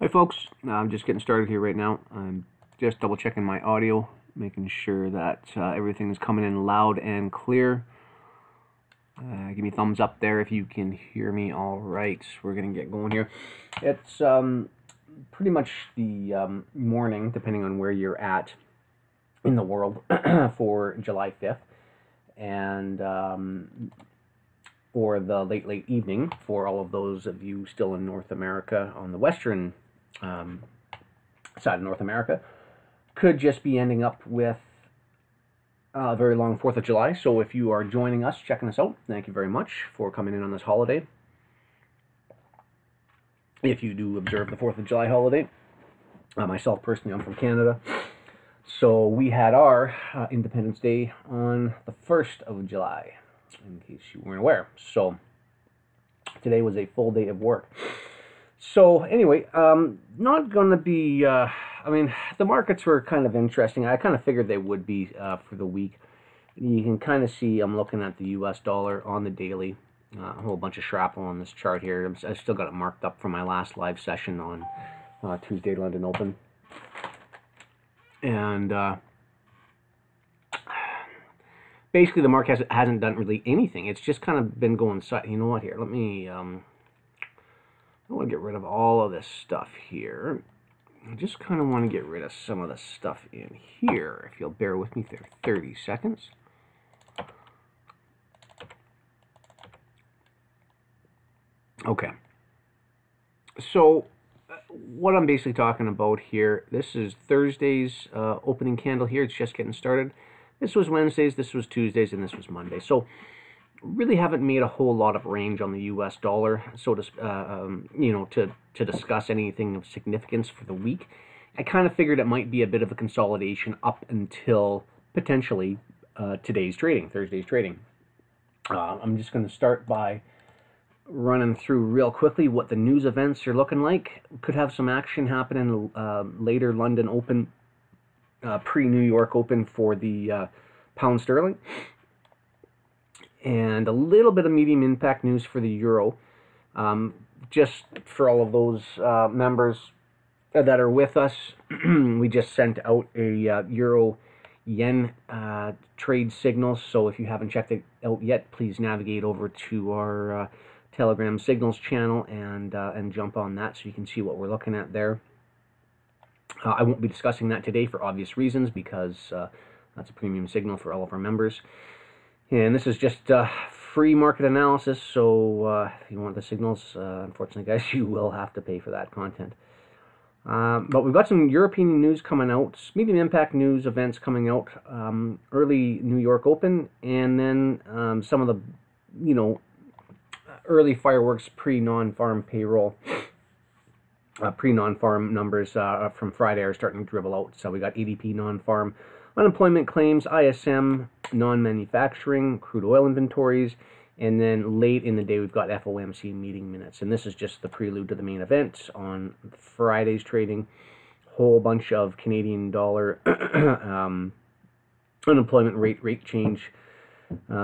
Hi folks, I'm just getting started here right now. I'm just double checking my audio, making sure that everything is coming in loud and clear. Give me a thumbs up there if you can hear me all right. We're going to get going here. It's pretty much the morning, depending on where you're at in the world, for July 5th. And or the late evening for all of those of you still in North America on the western side of North America. Could just be ending up with a very long 4th of July. So if you are joining us, checking us out, thank you very much for coming in on this holiday. If you do observe the 4th of July holiday, myself personally, I'm from Canada. So we had our Independence Day on the 1st of July, in case you weren't aware. So today was a full day of work. So anyway, not going to be, I mean, the markets were kind of interesting. I kind of figured they would be for the week. You can kind of see I'm looking at the US dollar on the daily. A whole bunch of shrapnel on this chart here. I've still got it marked up from my last live session on Tuesday London Open. And basically the market hasn't done really anything. It's just kind of been going, you know what, here, let me... I want to get rid of all of this stuff here. I just kind of want to get rid of some of the stuff in here, if you'll bear with me for 30 seconds. Okay. So, what I'm basically talking about here, this is Thursday's opening candle here. It's just getting started. This was Wednesday's, this was Tuesday's, and this was Monday. So, really haven't made a whole lot of range on the US dollar, so to you know, to discuss anything of significance for the week. I kind of figured it might be a bit of a consolidation up until potentially today's trading, Thursday's trading. I'm just going to start by running through real quickly what the news events are looking like. Could have some action happen in later London Open, pre-New York Open for the pound sterling. And a little bit of medium impact news for the euro. Just for all of those members that are with us, we just sent out a euro yen trade signals. So if you haven't checked it out yet, please navigate over to our Telegram signals channel and jump on that so you can see what we're looking at there. I won't be discussing that today for obvious reasons, because that's a premium signal for all of our members. And this is just free market analysis, so if you want the signals, unfortunately, guys, you will have to pay for that content. But we've got some European news coming out, medium impact news events coming out, early New York Open, and then some of the, you know, early fireworks pre-non-farm payroll, pre-non-farm numbers from Friday are starting to dribble out. So we got ADP non-farm unemployment claims, ISM, non-manufacturing, crude oil inventories, and then late in the day we've got FOMC meeting minutes. And this is just the prelude to the main event on Friday's trading. Whole bunch of Canadian dollar unemployment rate change,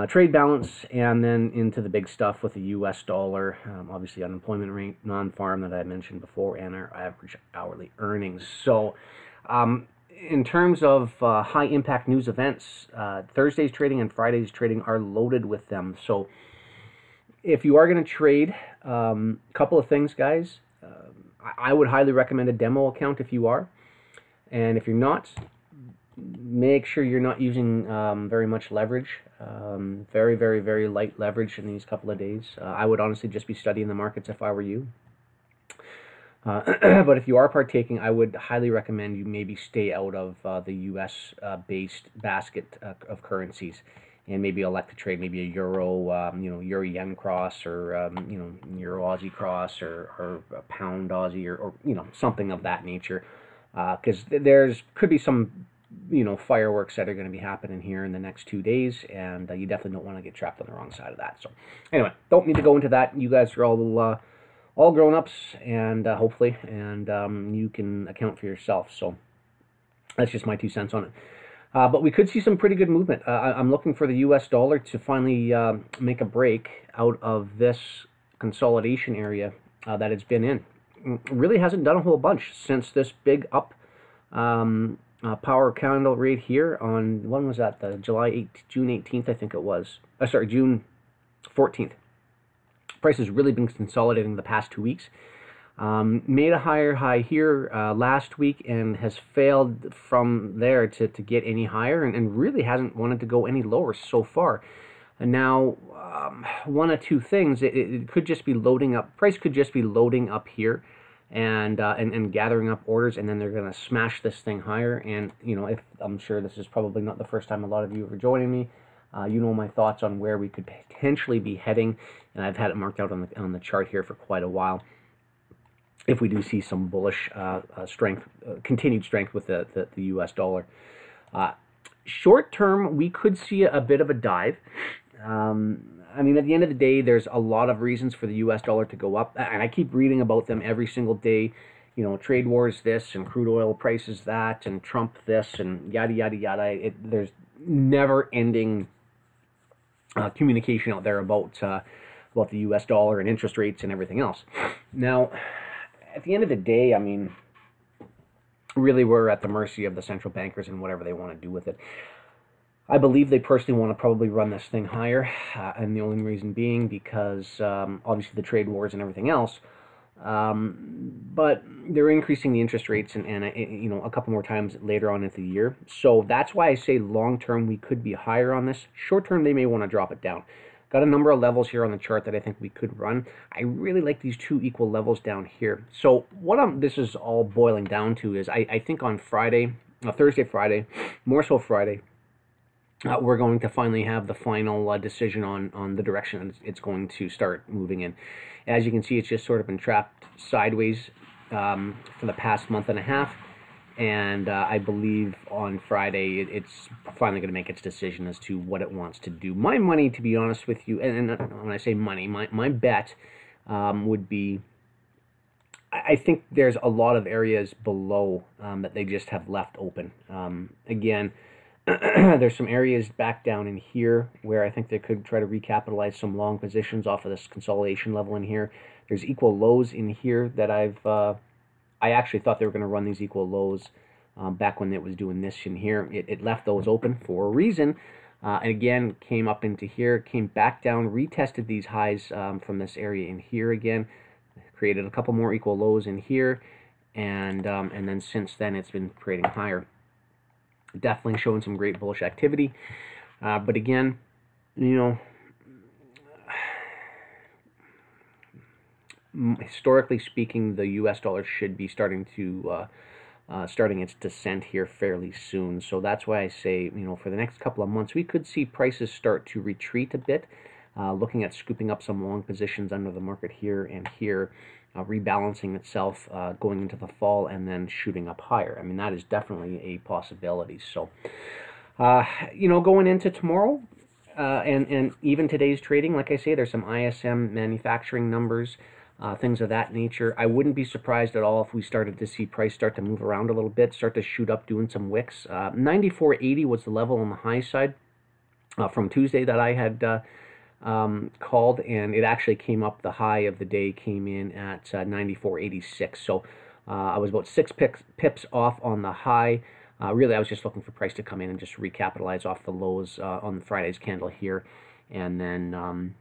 trade balance, and then into the big stuff with the US dollar, obviously unemployment rate, non-farm that I mentioned before, and our average hourly earnings. So, in terms of high-impact news events, Thursday's trading and Friday's trading are loaded with them. So if you are going to trade, a couple of things, guys. I would highly recommend a demo account if you are. And if you're not, make sure you're not using very much leverage. Very, very, very light leverage in these couple of days. I would honestly just be studying the markets if I were you. But if you are partaking, I would highly recommend you maybe stay out of the US-based basket of currencies, and maybe elect to trade maybe a euro, you know, euro-yen cross, or you know, euro-Aussie cross, or a pound Aussie, or you know, something of that nature, because there's could be some, you know, fireworks that are going to be happening here in the next 2 days, and you definitely don't want to get trapped on the wrong side of that. So anyway, don't need to go into that. You guys are all grown-ups, and hopefully, and you can account for yourself. So that's just my 2 cents on it. But we could see some pretty good movement. I'm looking for the US dollar to finally make a break out of this consolidation area that it's been in. really hasn't done a whole bunch since this big up power candle right here on, when was that, the June 18th, I think it was. Sorry, June 14th. Price has really been consolidating the past 2 weeks. Made a higher high here last week and has failed from there to get any higher, and really hasn't wanted to go any lower so far. And now, one of two things, it could just be loading up, price could just be loading up here and gathering up orders, and then they're going to smash this thing higher. And, you know, if I'm sure this is probably not the first time a lot of you are joining me, you know my thoughts on where we could potentially be heading, and I've had it marked out on the chart here for quite a while. If we do see some bullish strength, continued strength with the U.S. dollar. Short term, we could see a bit of a dive. I mean, at the end of the day, there's a lot of reasons for the U.S. dollar to go up, and I keep reading about them every single day. You know, trade wars this, and crude oil prices that, and Trump this, and yada, yada, yada. There's never-ending communication out there about the U.S. dollar and interest rates and everything else. Now, at the end of the day, I mean, really we're at the mercy of the central bankers and whatever they want to do with it. I believe they personally want to probably run this thing higher, and the only reason being because obviously the trade wars and everything else, but they're increasing the interest rates and you know, a couple more times later on in the year. So that's why I say long term we could be higher on this. Short term they may want to drop it down. Got a number of levels here on the chart that I think we could run. I really like these two equal levels down here. So what this is all boiling down to is I think on Friday, Thursday, Friday, more so Friday, we're going to finally have the final decision on the direction it's going to start moving in. As you can see, it's just sort of been trapped sideways for the past month and a half. And I believe on Friday it's finally going to make its decision as to what it wants to do. My money, to be honest with you, and when I say money, my bet would be, I think there's a lot of areas below that they just have left open. Again, there's some areas back down in here where I think they could try to recapitalize some long positions off of this consolidation level in here. There's equal lows in here that I actually thought they were going to run these equal lows back when it was doing this in here. It left those open for a reason. And again, came up into here, came back down, retested these highs from this area in here again, created a couple more equal lows in here, and then since then it's been creating higher. Definitely showing some great bullish activity. But again, you know, historically speaking, the U.S. dollar should be starting its descent here fairly soon. So that's why I say, you know, for the next couple of months, we could see prices start to retreat a bit, looking at scooping up some long positions under the market here and here, rebalancing itself going into the fall, and then shooting up higher. I mean, that is definitely a possibility. So, you know, going into tomorrow, and even today's trading, like I say, there's some ISM manufacturing numbers, things of that nature. I wouldn't be surprised at all if we started to see price start to move around a little bit, start to shoot up, doing some wicks. 94.80 was the level on the high side from Tuesday that I had called, and it actually came up. The high of the day came in at 94.86. So I was about 6 pips off on the high. Really, I was just looking for price to come in and just recapitalize off the lows on Friday's candle here, and then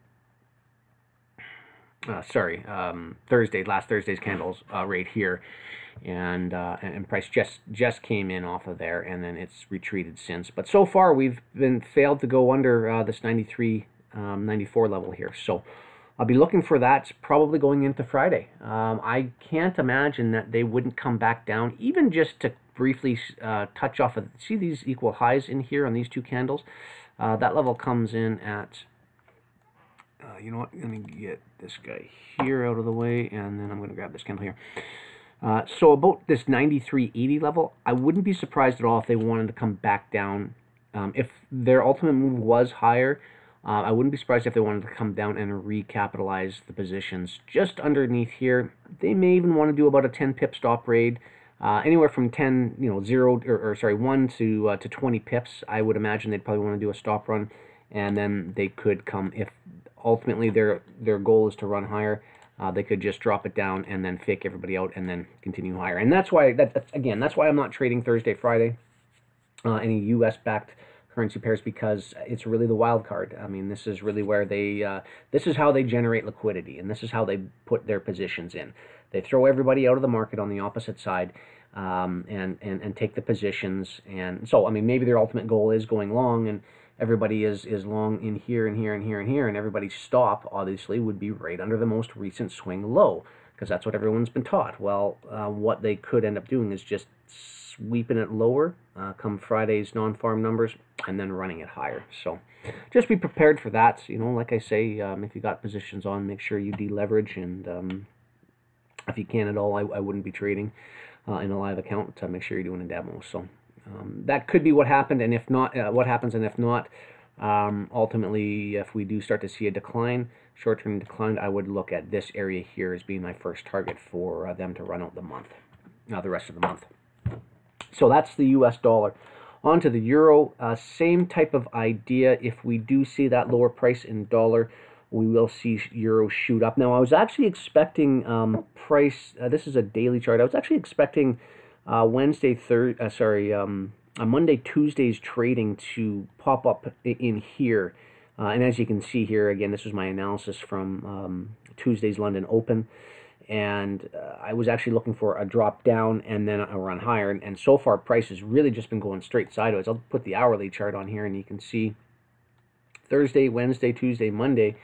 last Thursday's candles right here, and price just came in off of there, and then it's retreated since. But so far we've failed to go under this 94 level here. So I'll be looking for that probably going into Friday. I can't imagine that they wouldn't come back down, even just to briefly touch off of, see these equal highs in here on these two candles. That level comes in at, you know what, let me get this guy here out of the way, and then I'm going to grab this candle here. So about this 93.80 level, I wouldn't be surprised at all if they wanted to come back down. If their ultimate move was higher, I wouldn't be surprised if they wanted to come down and recapitalize the positions just underneath here. They may even want to do about a 10 pip stop raid, anywhere from 10, you know, 1 to 20 pips. I would imagine they'd probably want to do a stop run, and then they could come, if ultimately their goal is to run higher, They could just drop it down and then fake everybody out and then continue higher. And that's why, that's why I'm not trading Thursday, Friday, any U.S.-backed currency pairs, because it's really the wild card. I mean, this is really where this is how they generate liquidity, and this is how they put their positions in. They throw everybody out of the market on the opposite side, and take the positions. And so, I mean, maybe their ultimate goal is going long, and everybody is long in here and here and here and here, and everybody's stop, obviously, would be right under the most recent swing low, because that's what everyone's been taught. Well, what they could end up doing is just sweeping it lower come Friday's non-farm numbers, and then running it higher. So just be prepared for that. You know, like I say, if you got positions on, make sure you deleverage, and if you can at all, I wouldn't be trading in a live account. Make sure you're doing a demo. So that could be what happened, and if not, what happens, and if not, ultimately, if we do start to see a decline, short-term decline, I would look at this area here as being my first target for them to run out the month, the rest of the month. So that's the U.S. dollar. On to the euro, same type of idea. If we do see that lower price in dollar, we will see euro shoot up. Now, I was actually expecting price, this is a daily chart, I was actually expecting Monday, Tuesday's trading to pop up in here. And as you can see here, again, this was my analysis from Tuesday's London Open. And I was actually looking for a drop down and then a run higher. And so far, price has really just been going straight sideways. I'll put the hourly chart on here, and you can see Thursday, Wednesday, Tuesday, Monday,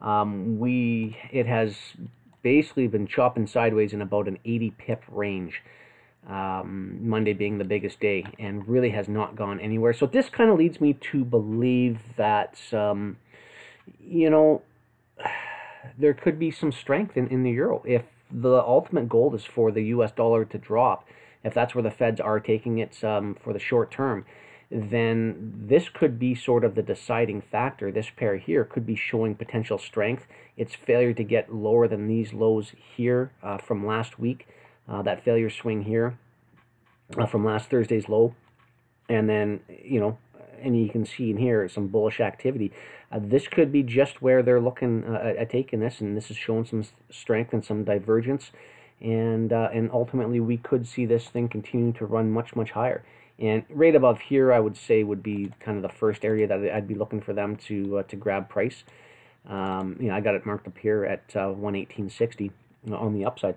it has basically been chopping sideways in about an 80 pip range. Monday being the biggest day, and really has not gone anywhere. So this kind of leads me to believe that, you know, there could be some strength in the euro. If the ultimate goal is for the U.S. dollar to drop, if that's where the Feds are taking it for the short term, then this could be sort of the deciding factor. This pair here could be showing potential strength. Its failure to get lower than these lows here from last week, that failure swing here from last Thursday's low, and then, you know, and you can see in here some bullish activity. This could be just where they're looking at taking this, and this is showing some strength and some divergence, and ultimately we could see this thing continue to run much, much higher. And right above here, I would say, would be kind of the first area that I'd be looking for them to grab price. You know, I got it marked up here at 118.60 on the upside.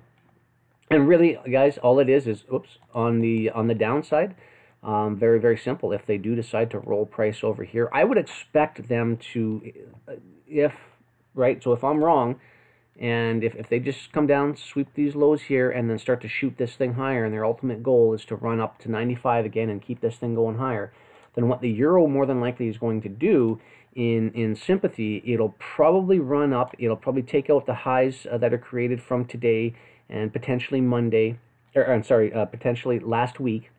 And really, guys, all it is oops, on the downside. Very, very simple. If they do decide to roll price over here, I would expect them to, so if I'm wrong, and if they just come down, sweep these lows here, and then start to shoot this thing higher, and their ultimate goal is to run up to 95 again and keep this thing going higher, then what the euro more than likely is going to do in sympathy, it'll probably run up, it'll probably take out the highs that are created from today and potentially Monday, potentially last week,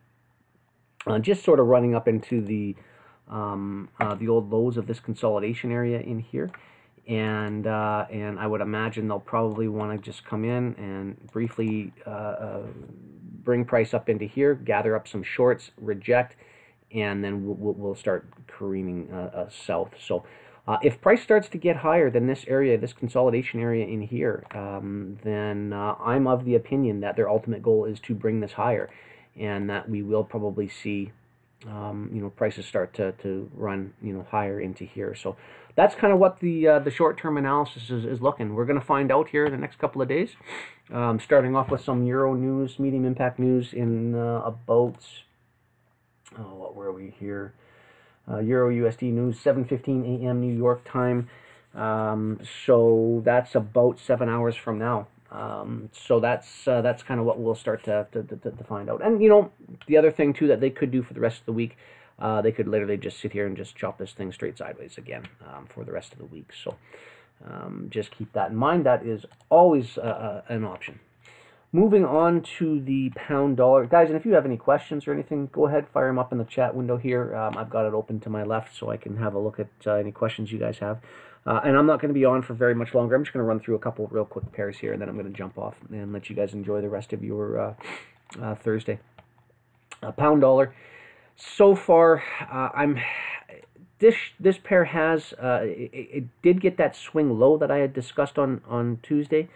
just sort of running up into the old lows of this consolidation area in here, and I would imagine they'll probably want to just come in and briefly bring price up into here, gather up some shorts, reject, and then we'll start careening south. So if price starts to get higher than this area, this consolidation area in here, then I'm of the opinion that their ultimate goal is to bring this higher, and that we will probably see, you know, prices start to run, you know, higher into here. So that's kind of what the short-term analysis is looking. We're going to find out here in the next couple of days. Starting off with some euro news, medium impact news in about, what were we here? Euro USD news, 7:15 a.m. New York time. So that's about 7 hours from now. So that's kind of what we'll start to find out. And, you know, the other thing, too, that they could do for the rest of the week, they could literally just sit here and just chop this thing straight sideways again for the rest of the week. So just keep that in mind. That is always an option. Moving on to the pound dollar. Guys, and if you have any questions or anything, go ahead, fire them up in the chat window here. I've got it open to my left so I can have a look at any questions you guys have. And I'm not going to be on for very much longer. I'm just going to run through a couple real quick pairs here, and then I'm going to jump off and let you guys enjoy the rest of your Thursday. Pound dollar. So far, this pair has, it did get that swing low that I had discussed on Tuesday.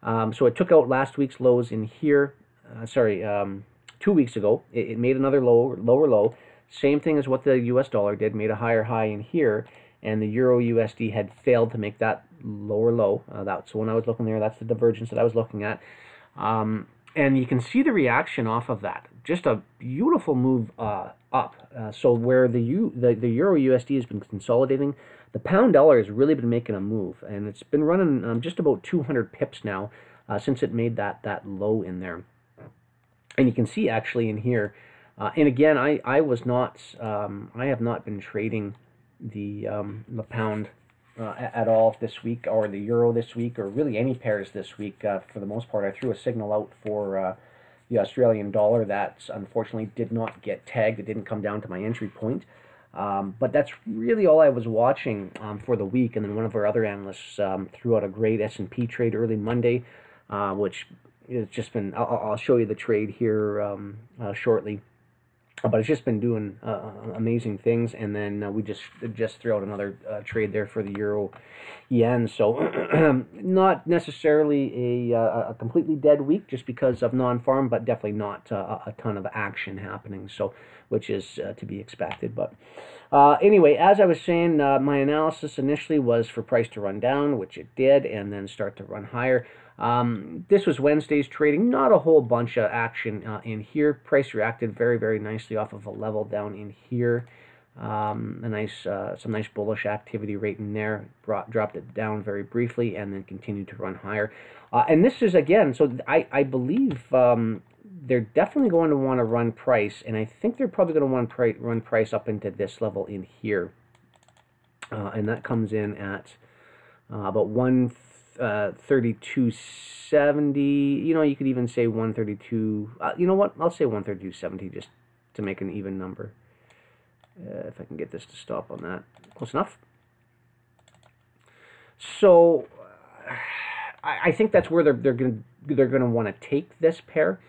So it took out last week's lows in here. 2 weeks ago. It made another lower low. Same thing as what the US dollar did, made a higher high in here, and the Euro USD had failed to make that lower low. That's when I was looking there. That's the divergence that I was looking at. And you can see the reaction off of that. Just a beautiful move up. So where the Euro USD has been consolidating, the pound dollar has really been making a move, and it's been running just about 200 pips now since it made that low in there. And you can see actually in here, and again, I have not been trading the pound at all this week, or the euro this week, or really any pairs this week. For the most part, I threw a signal out for the Australian dollar that unfortunately did not get tagged. It didn't come down to my entry point. But that's really all I was watching for the week. And then one of our other analysts threw out a great S&P trade early Monday, which it's just been, I'll show you the trade here shortly. But it's just been doing amazing things, and then we just threw out another trade there for the euro yen. So not necessarily a completely dead week just because of non-farm, but definitely not a ton of action happening. So which is to be expected. But anyway, as I was saying, my analysis initially was for price to run down, which it did, and then start to run higher. This was Wednesday's trading, not a whole bunch of action in here. Price reacted very, very nicely off of a level down in here. Some nice bullish activity right in there. Dropped it down very briefly and then continued to run higher. And this is, again, so I believe they're definitely going to want to run price, and I think they're probably going to want to run price up into this level in here. And that comes in at about 132.70. You know, you could even say 132. You know what? I'll say 132.70 just to make an even number. If I can get this to stop on that. Close enough. So I think that's where they're going to want to take this pair.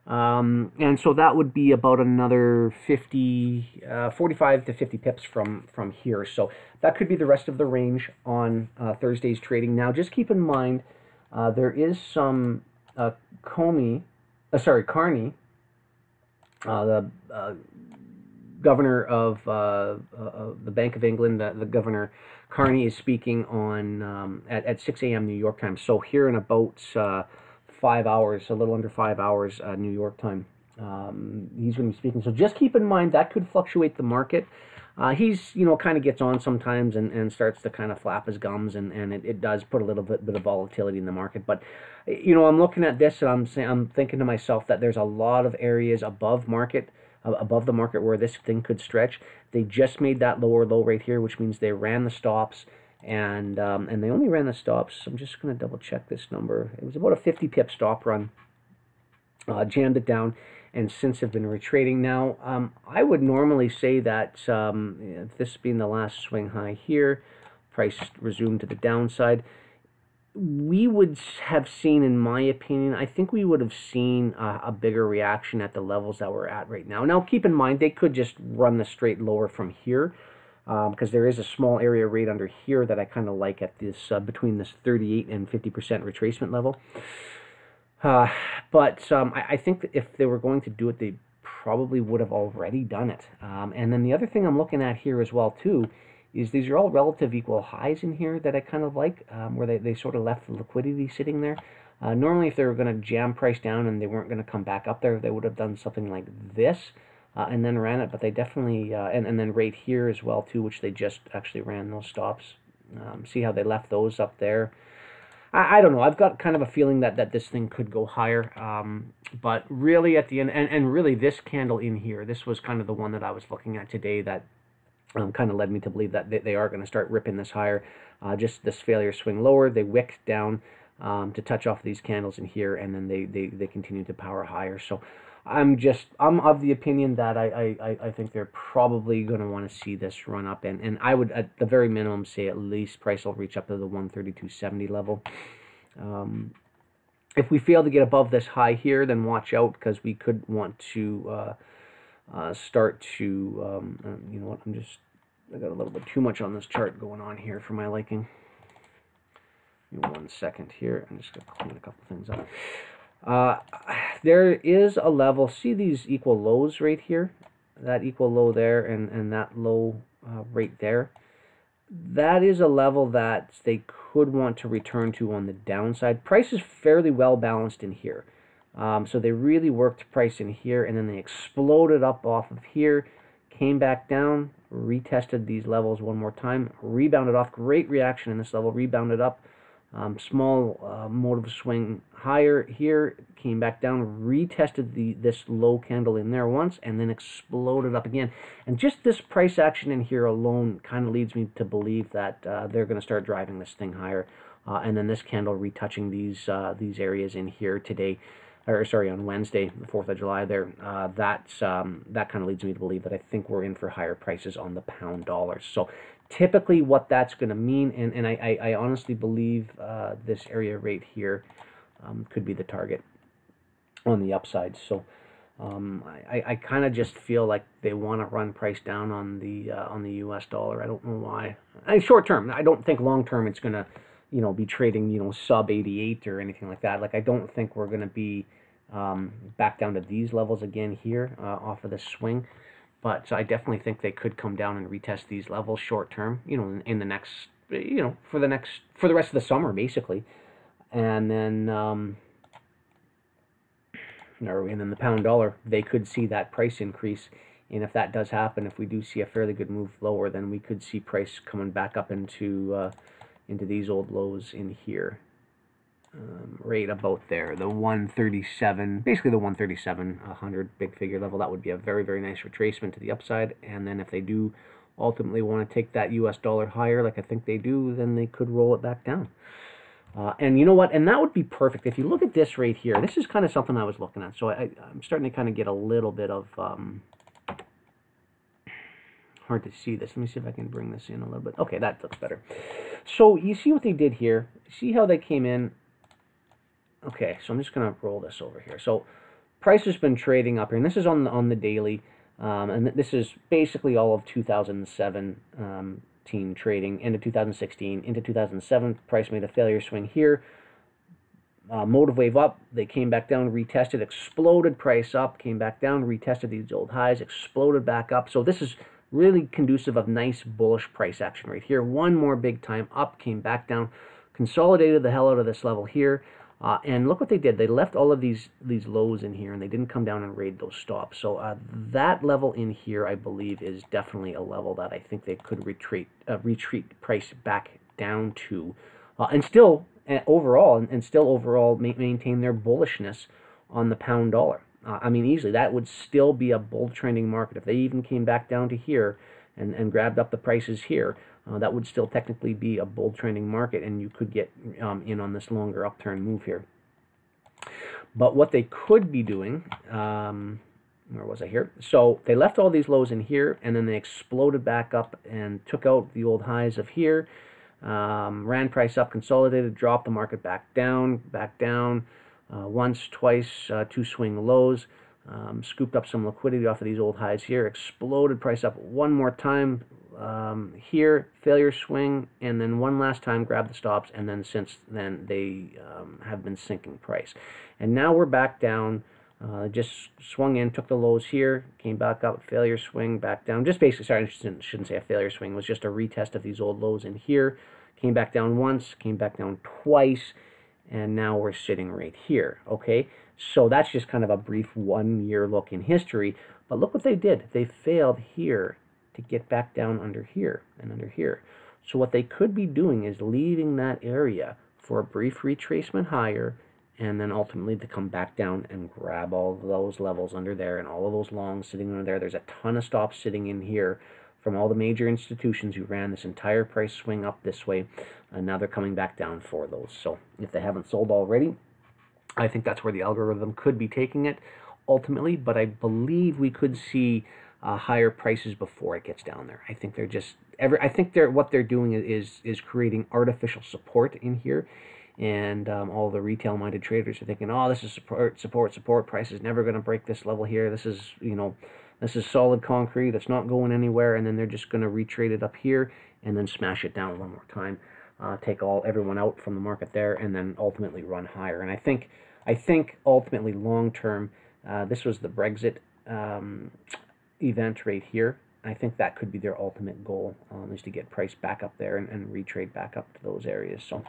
And so that would be about another 45 to 50 pips from here. So that could be the rest of the range on Thursday's trading. Now, just keep in mind, there is some Carney, the governor of the Bank of England, the Governor Carney is speaking on at 6 a.m. New York time. So here in about 5 hours, a little under 5 hours New York time, he's going to be speaking. So just keep in mind that could fluctuate the market. He's, kind of gets on sometimes and starts to kind of flap his gums, and it does put a little bit of volatility in the market. But, I'm looking at this and I'm thinking to myself that there's a lot of areas above the market where this thing could stretch. They just made that lower low right here, which means they ran the stops. And they only ran the stops. I'm just going to double check this number. It was about a 50 pip stop run. Jammed it down, and since have been retrading. Now, I would normally say that this being the last swing high here, price resumed to the downside. We would have seen, in my opinion, I think we would have seen a bigger reaction at the levels that we're at right now. Now, keep in mind, they could just run the straight lower from here. Because there is a small area right under here that I kind of like at this between this 38 and 50% retracement level. But I think that if they were going to do it, they probably would have already done it. And then the other thing I'm looking at here as well too is these are all relative equal highs in here that I kind of like, where they sort of left the liquidity sitting there. Normally, if they were going to jam price down and they weren't going to come back up there, they would have done something like this. And then ran it, but they definitely, and then right here as well too, which they just actually ran those stops. See how they left those up there. I don't know, I've got kind of a feeling that this thing could go higher, but really at the end, and really this candle in here, this was kind of the one that I was looking at today that kind of led me to believe that they are going to start ripping this higher. Just this failure swing lower, they wicked down to touch off these candles in here, and then they continue to power higher. So I'm of the opinion that I think they're probably going to want to see this run up, and I would at the very minimum say at least price will reach up to the 132.70 level. If we fail to get above this high here, then watch out, because we could want to start to you know what, I got a little bit too much on this chart going on here for my liking. Give me 1 second here. I'm just going to clean a couple things up. There is a level. See these equal lows right here? That equal low there and that low right there. That is a level that they could want to return to on the downside. Price is fairly well balanced in here. So they really worked price in here, and then they exploded up off of here, came back down, retested these levels one more time, rebounded off. Great reaction in this level, rebounded up. Small motive swing higher here, came back down, retested this low candle in there once, and then exploded up again. And just this price action in here alone kind of leads me to believe that they're going to start driving this thing higher. And then this candle retouching these areas in here today, or sorry, on Wednesday, the 4th of July there, that kind of leads me to believe that I think we're in for higher prices on the pound dollar. So typically what that's going to mean, and I honestly believe this area right here could be the target on the upside. So I kind of just feel like they want to run price down on the US dollar. I don't know why. Short term, I don't think long term it's going to be trading sub 88 or anything like that. Like I don't think we're going to be back down to these levels again here off of this swing. But so I definitely think they could come down and retest these levels short term, in the next, for the rest of the summer, basically. And then, and then the pound dollar, they could see that price increase. And if that does happen, if we do see a fairly good move lower, then we could see price coming back up into these old lows in here. Right about there, the 137, basically the 137-100 big figure level. That would be a very, very nice retracement to the upside. And then if they do ultimately want to take that US dollar higher, like I think they do, then they could roll it back down. And you know what? And that would be perfect. If you look at this right here, this is kind of something I was looking at. So I'm starting to kind of get a little bit of hard to see this. Let me see if I can bring this in a little bit. Okay, that looks better. So you see what they did here? See how they came in? Okay, so I'm just going to roll this over here. So price has been trading up here, and this is on the daily, and this is basically all of 2017 trading into 2016, into 2007. Price made a failure swing here. Motive wave up, they came back down, retested, exploded price up, came back down, retested these old highs, exploded back up. So this is really conducive of nice bullish price action right here. One more big time up, came back down, consolidated the hell out of this level here. And look what they did. They left all of these lows in here, and they didn't come down and raid those stops. So that level in here, I believe, is definitely a level that I think they could retreat price back down to, and still overall maintain their bullishness on the pound dollar. I mean, easily that would still be a bull trending market if they even came back down to here and grabbed up the prices here. That would still technically be a bull trending market, and you could get in on this longer upturn move here. But what they could be doing, where was I here? So they left all these lows in here, and then they exploded back up and took out the old highs of here, ran price up, consolidated, dropped the market back down, once, twice, two swing lows. Scooped up some liquidity off of these old highs here, exploded price up one more time here, failure swing, and then one last time grabbed the stops, and then since then they have been sinking price. And now we're back down, just swung in, took the lows here, came back up, failure swing, back down, just basically, sorry, I shouldn't say a failure swing, it was just a retest of these old lows in here, came back down once, came back down twice, and now we're sitting right here, okay? So that's just kind of a brief 1 year look in history. But look what they did. They failed here to get back down under here and under here. So what they could be doing is leaving that area for a brief retracement higher, and then ultimately to come back down and grab all of those levels under there and all of those longs sitting under there. There's a ton of stops sitting in here from all the major institutions who ran this entire price swing up this way, and now they're coming back down for those. So if they haven't sold already, I think that's where the algorithm could be taking it ultimately, but I believe we could see higher prices before it gets down there. I think they're just what they're doing is creating artificial support in here, and all the retail-minded traders are thinking, oh, this is support. Price is never going to break this level here. This is this is solid concrete. It's not going anywhere, and then they're just going to retrade it up here and then smash it down one more time. take everyone out from the market there, and then ultimately run higher. And I think ultimately long term, this was the Brexit event right here. I think that could be their ultimate goal, is to get price back up there and retrade back up to those areas. So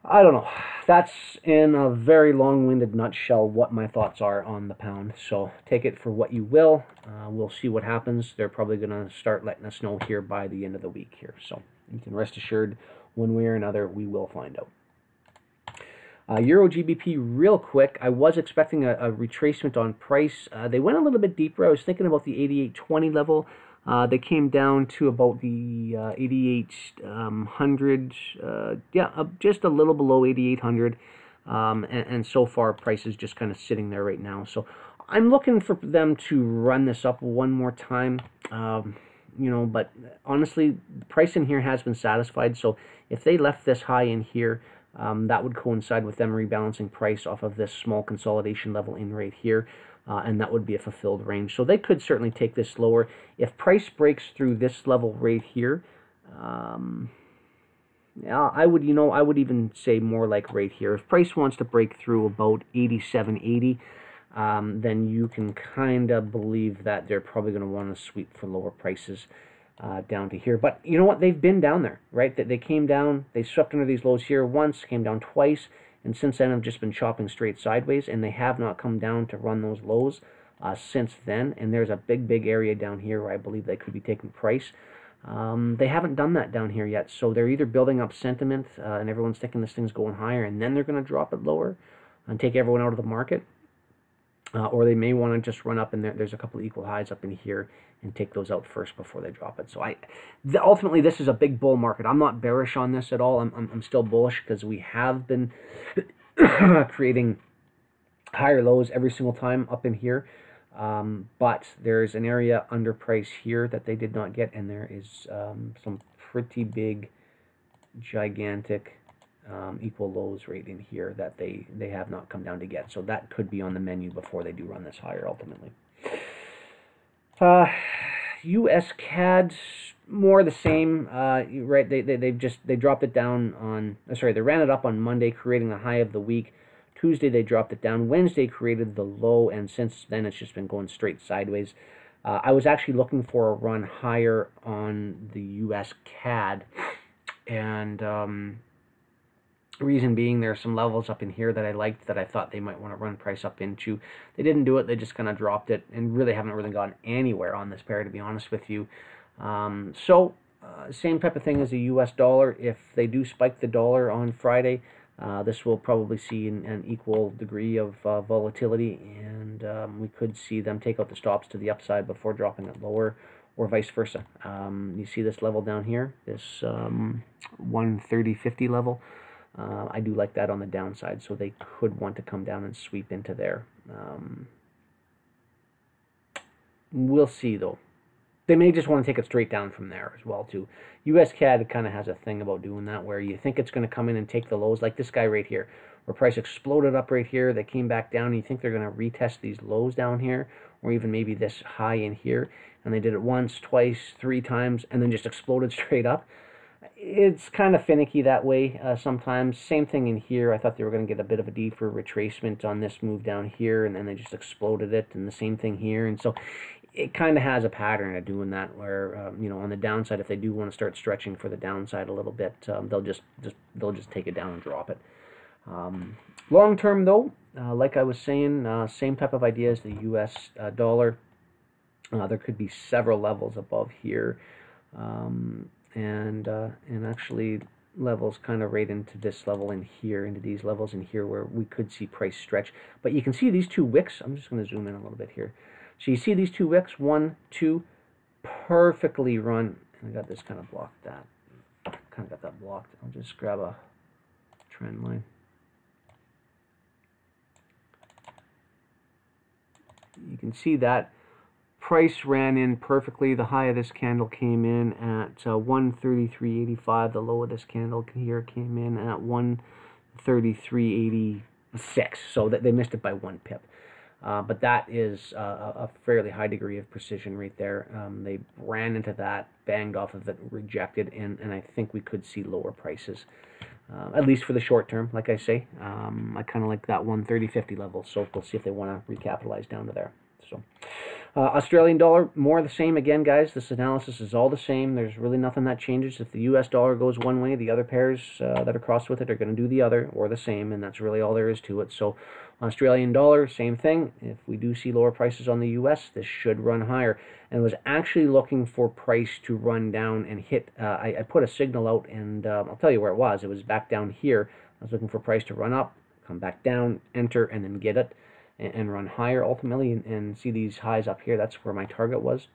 I don't know. That's in a very long-winded nutshell what my thoughts are on the pound. So take it for what you will. We'll see what happens. They're probably going to start letting us know here by the end of the week here. So you can rest assured, one way or another, we will find out. Euro GBP real quick. I was expecting a retracement on price. They went a little bit deeper. I was thinking about the 88.20 level. They came down to about the 8800, just a little below 8800, and so far price is just kind of sitting there right now. So I'm looking for them to run this up one more time, but honestly, the price in here has been satisfied. So if they left this high in here, that would coincide with them rebalancing price off of this small consolidation level in right here. And that would be a fulfilled range. So they could certainly take this lower. If price breaks through this level right here, yeah, I would even say more like right here. If price wants to break through about 87.80, then you can kind of believe that they're probably going to want to sweep for lower prices down to here. But you know what? They've been down there, right? They came down, they swept under these lows here once, came down twice, and since then have just been chopping straight sideways, and they have not come down to run those lows since then. And there's a big area down here where I believe they could be taking price. They haven't done that down here yet, so they're either building up sentiment and everyone's thinking this thing's going higher, and then they're going to drop it lower and take everyone out of the market, or they may want to just run up, and there's a couple of equal highs up in here and take those out first before they drop it. So ultimately, this is a big bull market. I'm not bearish on this at all. I'm still bullish because we have been creating higher lows every single time up in here. But there's an area under price here that they did not get, and there is some pretty big, gigantic equal lows right in here that they have not come down to get. So that could be on the menu before they do run this higher ultimately. US CAD, more the same, right? They dropped it down on, sorry, they ran it up on Monday, creating the high of the week. Tuesday they dropped it down. Wednesday created the low, and since then it's just been going straight sideways. I was actually looking for a run higher on the US CAD, and reason being, there are some levels up in here that I liked that I thought they might want to run price up into. They didn't do it. They just kind of dropped it and really haven't really gone anywhere on this pair, to be honest with you. Same type of thing as the US dollar. If they do spike the dollar on Friday, this will probably see an equal degree of volatility, and we could see them take out the stops to the upside before dropping it lower, or vice versa. You see this level down here, this 130.50 level. I do like that on the downside, so they could want to come down and sweep into there. We'll see, though. They may just want to take it straight down from there as well, too. US CAD kind of has a thing about doing that, where you think it's going to come in and take the lows, like this guy right here, where price exploded up right here, they came back down, and you think they're going to retest these lows down here, or even maybe this high in here, and they did it once, twice, 3 times, and then just exploded straight up. It's kind of finicky that way sometimes. Same thing in here. I thought they were going to get a bit of a deeper retracement on this move down here, and then they just exploded it, and the same thing here. And so it kind of has a pattern of doing that, where on the downside, if they do want to start stretching for the downside a little bit, they'll just take it down and drop it. Long term, though, like I was saying, same type of idea as the US dollar. There could be several levels above here. And actually levels kind of right into this level in here, into these levels in here, where we could see price stretch. But you can see these 2 wicks. I'm just going to zoom in a little bit here. So you see these 2 wicks, 1, 2, perfectly run. And I got this kind of blocked. Kind of got that blocked. I'll just grab a trend line. You can see that price ran in perfectly. The high of this candle came in at 133.85. The low of this candle here came in at 133.86. So that they missed it by 1 pip. But that is a fairly high degree of precision right there. They ran into that, banged off of it, rejected, and I think we could see lower prices, at least for the short term. Like I say, I kind of like that 130.50 level, so we'll see if they want to recapitalize down to there. So Australian dollar, more of the same again, guys. This analysis is all the same. There's really nothing that changes. If the US dollar goes one way, the other pairs that are crossed with it are going to do the other, or the same, and that's really all there is to it. So Australian dollar, same thing. If we do see lower prices on the US, this should run higher. And was actually looking for price to run down and hit. I put a signal out, and I'll tell you where it was. It was back down here. I was looking for price to run up, come back down, enter, and then get it, and run higher ultimately, and see these highs up here. That's where my target was.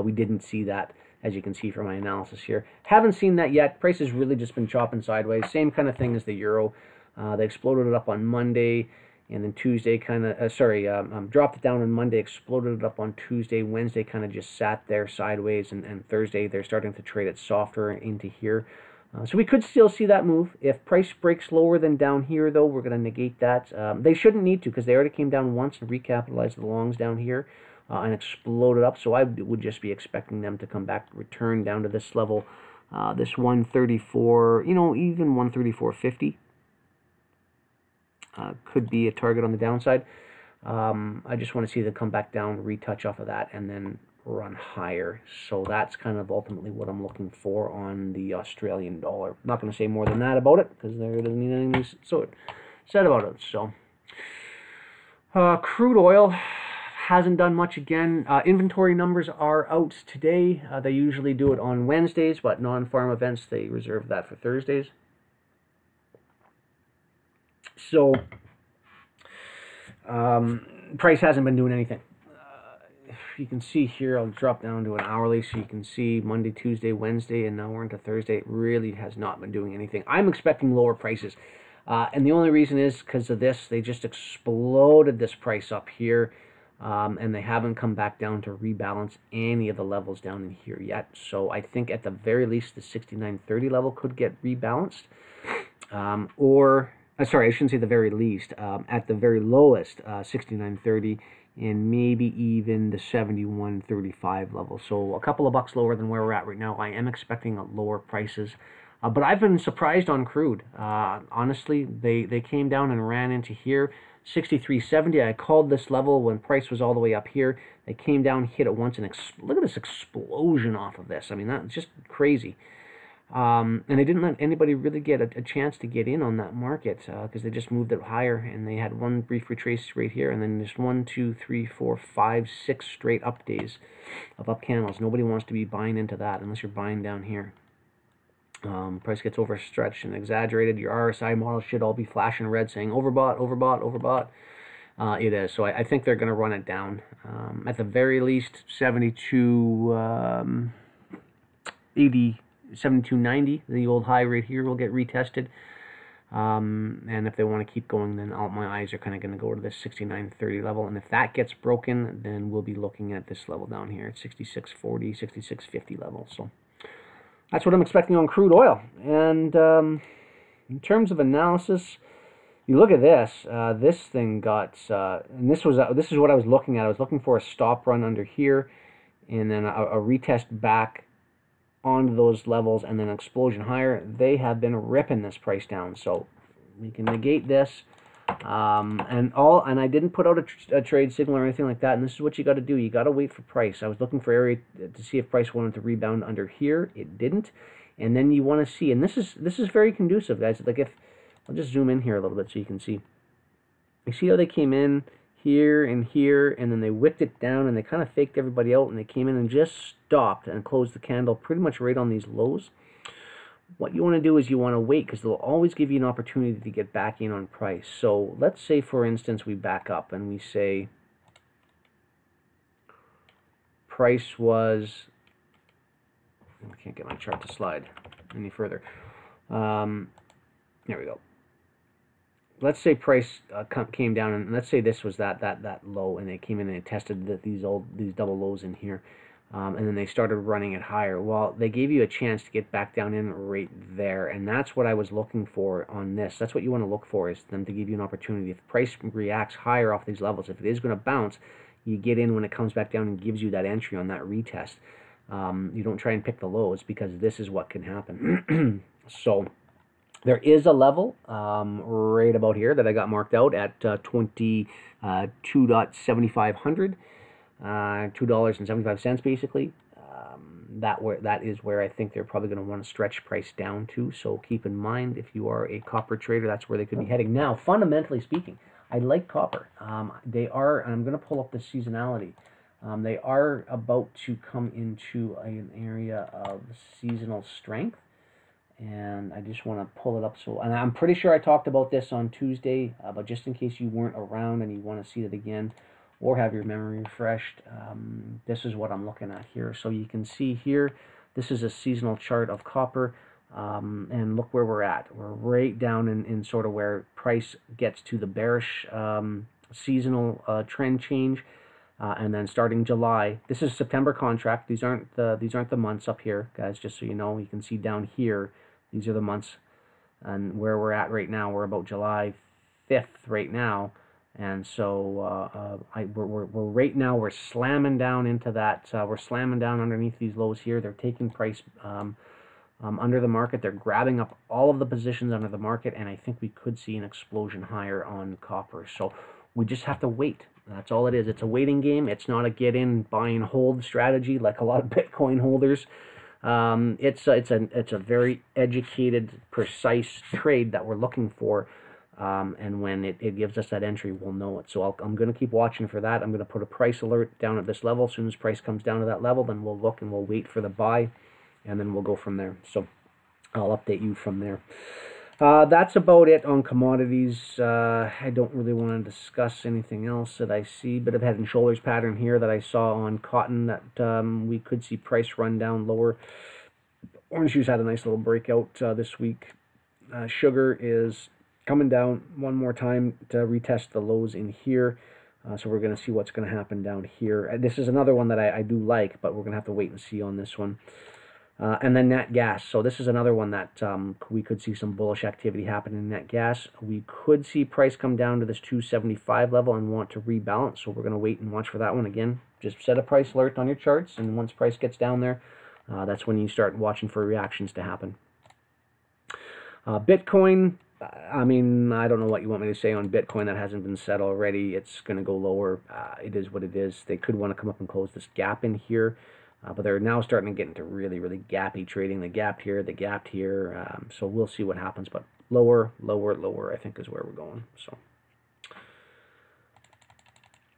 We didn't see that, as you can see from my analysis here. Haven't seen that yet. Price has really just been chopping sideways. Same kind of thing as the euro. They exploded it up on Monday, and then Tuesday kind of, dropped it down on Monday, exploded it up on Tuesday. Wednesday kind of just sat there sideways, and Thursday they're starting to trade it softer into here. So we could still see that move. If price breaks lower than down here, though, we're going to negate that. They shouldn't need to, because they already came down once and recapitalized the longs down here and exploded up. So I would just be expecting them to come back, return down to this level, this 134, even 134.50 could be a target on the downside. I just want to see them come back down, retouch off of that, and then run higher. So that's kind of ultimately what I'm looking for on the Australian dollar. I'm not going to say more than that about it, because there doesn't need anything said about it. So crude oil hasn't done much again. Inventory numbers are out today. They usually do it on Wednesdays, but non-farm events, they reserve that for Thursdays. So price hasn't been doing anything. You can see here, I'll drop down to an hourly so you can see Monday, Tuesday, Wednesday, and now we're into Thursday. It really has not been doing anything. I'm expecting lower prices, and the only reason is because of this. They just exploded this price up here, and they haven't come back down to rebalance any of the levels down in here yet. So I think at the very least the 69.30 level could get rebalanced, sorry, I shouldn't say the very least. At the very lowest, 69.30, and maybe even the 71.35 level. So a couple of bucks lower than where we're at right now. I am expecting lower prices. But I've been surprised on crude. Honestly, they came down and ran into here. 63.70. I called this level when price was all the way up here. They came down, hit it once, and look at this explosion off of this. I mean, that's just crazy. And they didn't let anybody really get a chance to get in on that market, because they just moved it higher, and they had one brief retrace right here, and then just 1, 2, 3, 4, 5, 6 straight up days of up candles. Nobody wants to be buying into that unless you're buying down here. Price gets overstretched and exaggerated. Your RSI model should all be flashing red saying overbought, overbought, overbought. It is. So I think they're going to run it down. At the very least, 72.90, the old high right here, will get retested. And if they want to keep going, then all my eyes are kind of going to go to this 69.30 level. And if that gets broken, then we'll be looking at this level down here at 66.40, 66.50 level. So that's what I'm expecting on crude oil. And in terms of analysis, you look at this. This thing got, and this is what I was looking at. I was looking for a stop run under here, and then a retest back onto those levels, and then an explosion higher. They have been ripping this price down, so we can negate this. And I didn't put out a trade signal or anything like that. And this is what you got to do. You got to wait for price. I was looking for area to see if price wanted to rebound under here. It didn't. And then you want to see, and this is very conducive, guys. Like, if I'll just zoom in here a little bit so you can see. You see how they came in here, and then they wicked it down, and they kind of faked everybody out, and they came in and just stopped and closed the candle pretty much right on these lows. What you want to do is you want to wait, because they'll always give you an opportunity to get back in on price. So let's say, for instance, we back up and we say price was, I can't get my chart to slide any further. There we go. Let's say price came down, and let's say this was that low, and they came in and they tested these double lows in here. and then they started running it higher. Well, they gave you a chance to get back down in right there, and that's what I was looking for on this. That's what you want to look for, is them to give you an opportunity. If price reacts higher off these levels, if it is going to bounce, you get in when it comes back down and gives you that entry on that retest. You don't try and pick the lows, because this is what can happen. So there is a level right about here that I got marked out at 22.7500, $2.75 basically. That is where I think they're probably going to want to stretch price down to. So keep in mind, if you are a copper trader, that's where they could be heading. Now, fundamentally speaking, I like copper. They are, and I'm going to pull up the seasonality. They are about to come into an area of seasonal strength. And I just want to pull it up. And I'm pretty sure I talked about this on Tuesday, but just in case you weren't around and you want to see it again or have your memory refreshed, this is what I'm looking at here. So you can see here, this is a seasonal chart of copper, and look where we're at. We're right down in sort of where price gets to the bearish seasonal trend change. And then starting July, this is September contract. These aren't the months up here, guys. Just so you know, you can see down here, these are the months, and where we're at right now, we're about July 5th right now, and so we're right now, we're slamming down into that. We're slamming down underneath these lows here. They're taking price under the market. They're grabbing up all of the positions under the market, and I think we could see an explosion higher on copper. So we just have to wait. That's all it is. It's a waiting game. It's not a get in, buy and hold strategy like a lot of Bitcoin holders. It's a very educated, precise trade that we're looking for, and when it gives us that entry, we'll know it. So I'm going to keep watching for that. I'm going to put a price alert down at this level. As soon as price comes down to that level, then we'll look and we'll wait for the buy, and then we'll go from there. So I'll update you from there. That's about it on commodities. I don't really want to discuss anything else that I see. Bit of head and shoulders pattern here that I saw on cotton, that we could see price run down lower. Orange juice had a nice little breakout this week. Sugar is coming down one more time to retest the lows in here. So we're going to see what's going to happen down here. This is another one that I do like, but we're going to have to wait and see on this one. And then nat gas. So this is another one that we could see some bullish activity happen in nat gas. We could see price come down to this 275 level and want to rebalance. So we're going to wait and watch for that one. Again, just set a price alert on your charts, and once price gets down there, that's when you start watching for reactions to happen. Bitcoin, I mean, I don't know what you want me to say on Bitcoin that hasn't been said already. It's going to go lower. It is what it is. They could want to come up and close this gap in here. But they're now starting to get into really, really gappy trading. They gapped here, they gapped here. So we'll see what happens. But lower, lower, lower, I think is where we're going. So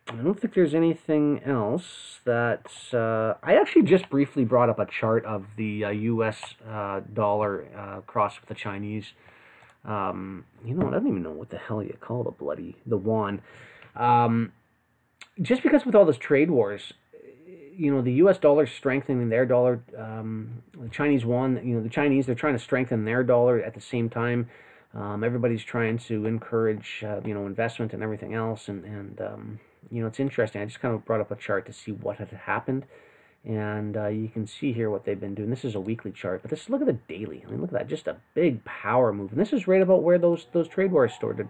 I don't think there's anything else that... I actually just briefly brought up a chart of the US dollar crossed with the Chinese. You know, I don't even know what the hell you call the yuan. Just because with all this trade wars, you know, the U.S. dollar strengthening their dollar, the Chinese yuan, you know, the Chinese, they're trying to strengthen their dollar at the same time. Everybody's trying to encourage, you know, investment and everything else. And you know, it's interesting. I just kind of brought up a chart to see what had happened. And you can see here what they've been doing. This is a weekly chart, but look at the daily. I mean, look at that, just a big power move. And this is right about where those trade wars started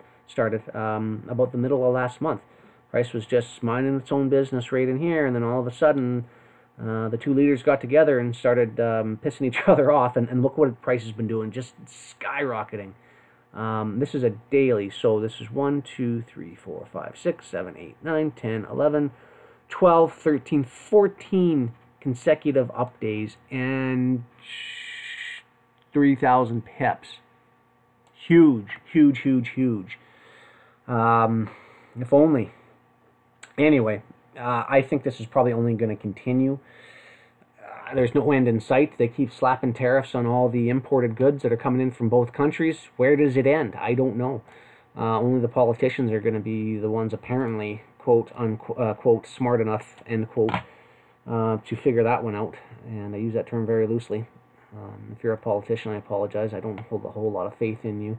about the middle of last month. Price was just minding its own business right in here, and then all of a sudden, the two leaders got together and started pissing each other off, and look what price has been doing, just skyrocketing. This is a daily, so this is 1, 2, 3, 4, 5, 6, 7, 8, 9, 10, 11, 12, 13, 14 consecutive up days, and 3,000 pips. Huge, huge, huge, huge. If only. Anyway, I think this is probably only going to continue. There's no end in sight. They keep slapping tariffs on all the imported goods that are coming in from both countries. Where does it end? I don't know. Only the politicians are going to be the ones apparently, quote, unquote, smart enough, end quote, to figure that one out. And I use that term very loosely. If you're a politician, I apologize. I don't hold a whole lot of faith in you.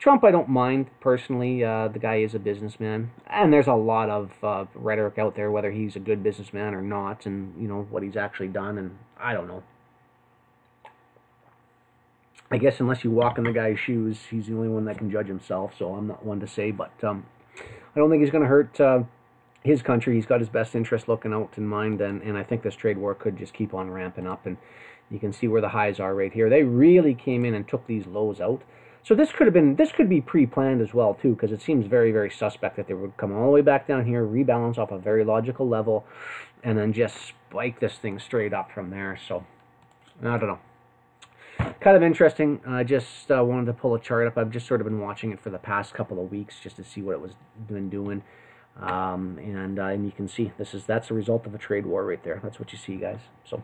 Trump, I don't mind personally. The guy is a businessman, and there's a lot of rhetoric out there whether he's a good businessman or not, and you know what he's actually done. And I don't know. I guess unless you walk in the guy's shoes, he's the only one that can judge himself. So I'm not one to say, but I don't think he's going to hurt his country. He's got his best interest looking out in mind, and I think this trade war could just keep on ramping up. And you can see where the highs are right here. They really came in and took these lows out. So this could be pre-planned as well too, because it seems very, very suspect that they would come all the way back down here, rebalance off a very logical level, and then just spike this thing straight up from there. So I don't know. Kind of interesting. I just wanted to pull a chart up. I've just sort of been watching it for the past couple of weeks just to see what it was been doing, and you can see that's a result of a trade war right there. That's what you see, guys. So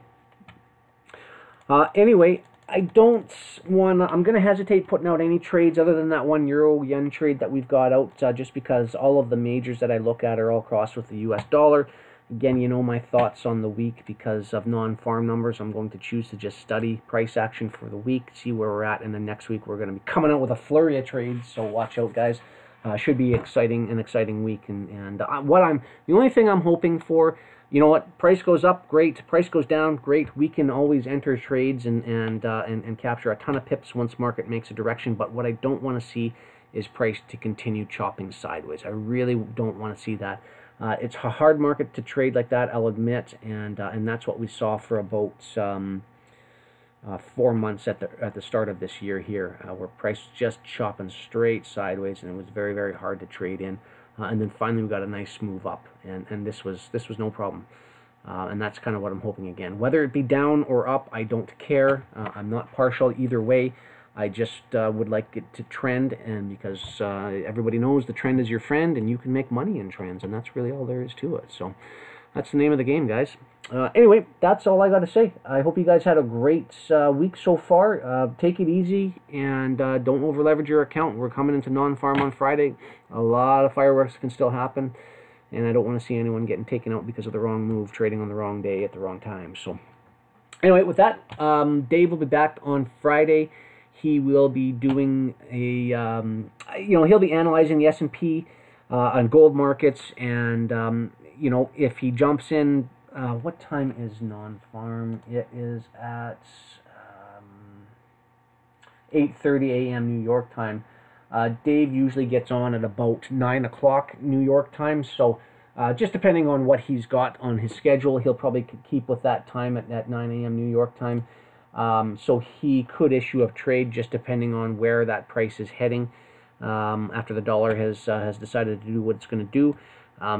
anyway. I'm going to hesitate putting out any trades other than that one euro-yen trade that we've got out, just because all of the majors that I look at are all crossed with the US dollar. Again, you know my thoughts on the week because of non-farm numbers. I'm going to choose to just study price action for the week, see where we're at, and then next week we're going to be coming out with a flurry of trades, so watch out, guys. Should be an exciting week, and the only thing I'm hoping for, you know what, price goes up, great. Price goes down, great. We can always enter trades and capture a ton of pips once market makes a direction. But what I don't want to see is price to continue chopping sideways. I really don't want to see that. It's a hard market to trade like that, I'll admit, and that's what we saw for about 4 months at the start of this year here, where price just chopping straight sideways, and it was very, very hard to trade in. And then finally we got a nice move up, and this was no problem. And that's kind of what I'm hoping again. Whether it be down or up, I don't care. I'm not partial either way. I just would like it to trend, and because everybody knows the trend is your friend, and you can make money in trends, and that's really all there is to it. So that's the name of the game, guys. Anyway, that's all I got to say. I hope you guys had a great week so far. Take it easy, and don't over-leverage your account. We're coming into non-farm on Friday. A lot of fireworks can still happen, and I don't want to see anyone getting taken out because of the wrong move, trading on the wrong day at the wrong time. So anyway, with that, Dave will be back on Friday. He will be doing he'll be analyzing the S&P on gold markets, and if he jumps in. What time is non-farm? It is at 8:30 a.m. New York time. Dave usually gets on at about 9 o'clock New York time, so just depending on what he's got on his schedule, he'll probably keep with that time at 9 a.m. New York time. So he could issue a trade just depending on where that price is heading after the dollar has decided to do what it's going to do.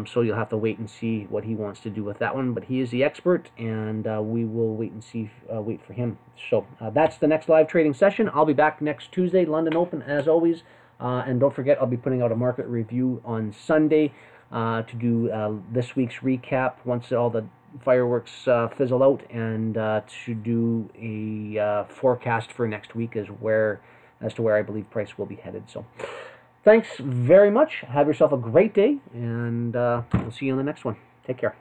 So you'll have to wait and see what he wants to do with that one. But he is the expert, and we will wait and see, wait for him. So that's the next live trading session. I'll be back next Tuesday, London Open, as always. And don't forget, I'll be putting out a market review on Sunday to do this week's recap once all the fireworks fizzle out, and to do a forecast for next week as to where I believe price will be headed. So thanks very much. Have yourself a great day, and we'll see you on the next one. Take care.